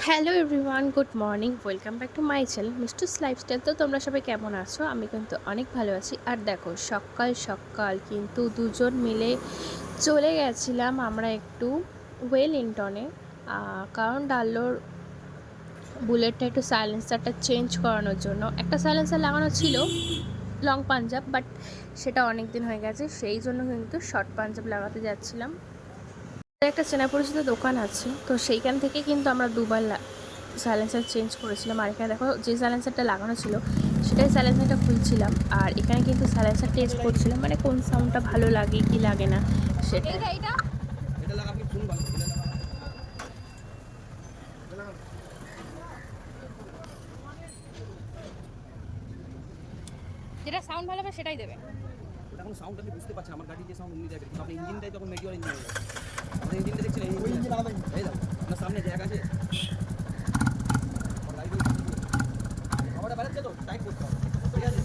Hello everyone, good morning. Welcome back to my channel Mistu's lifestyle. তো তোমরা সবাই কেমন আছো? আমি কিন্তু অনেক ভালো আছি। আর দেখো, সকাল সকাল কিন্তু দুজন মিলে চলে গেছিলাম আমরা একটু ওয়েলিংটনে, কারণ ডাল্লোর বুলেটটা একটু সাইলেন্সারটা চেঞ্জ করানোর জন্য। একটা সাইলেন্সার লাগানো ছিল লং পাঞ্জাব, বাট সেটা অনেক দিন হয়ে গেছে, সেই জন্য কিন্তু শর্ট পাঞ্জাব লাগাতে যাচ্ছিলাম। একটা চেনা পরিচিত দোকান আছে, তো সেইখান থেকে কিন্তু আমরা দুবার সাইলেন্সার চেঞ্জ করেছিলাম। আর এখানে দেখো, যে সাইলেন্সারটা লাগানো ছিল সেটাই সাইলেন্সারটা খুলছিলাম, আর এখানে কিন্তু সাইলেন্সার টেস্ট করছিলাম, মানে কোন সাউন্ডটা ভালো লাগে কি লাগে না সেটা। যেটা সাউন্ড ভালো হবে সেটাই দেবে। এখন সাউন্ড আমি বুঝতে পারছি, আমার গাড়ি যে সাউন্ড উনি দেবে, কিন্তু আপনি ইঞ্জিনটাই যখন মেটিওর ইঞ্জিন হয়ে যাবে, আমাদের ইঞ্জিনটা দেখছিলেন, এই ইঞ্জিন আলাদা, এই দাও আপনার সামনে জ্যাক আছে, খাবারটা বেরোচ্ছে তো টাইট করতে হবে, ঠিক আছে?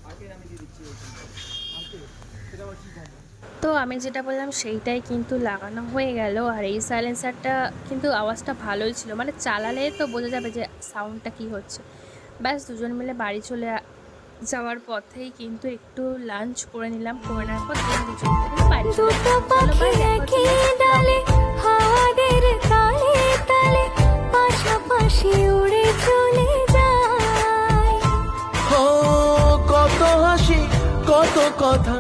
আগে আমি দিয়ে দিচ্ছি আগে, সেটা আবার কি হবে? তো আমি যেটা বললাম সেইটাই কিন্তু লাগানো হয়ে গেল। আর এই সাইলেন্সারটা কিন্তু আওয়াজটা ভালোই ছিল, মানে চালালে তো বোঝা যাবে যে সাউন্ডটা কি হচ্ছে। ব্যাস, দুজন মিলে বাড়ি চলে যাওয়ার পথেই কিন্তু একটু লাঞ্চ করে নিলাম, করে নেওয়ার পর দুজন মিলে বাড়ি চলে দুটো পাখি একই ডালে হাওয়াদের তালে তালে পাশাপাশি উড়ে চলে যায়। ও কত হাসি কত কথা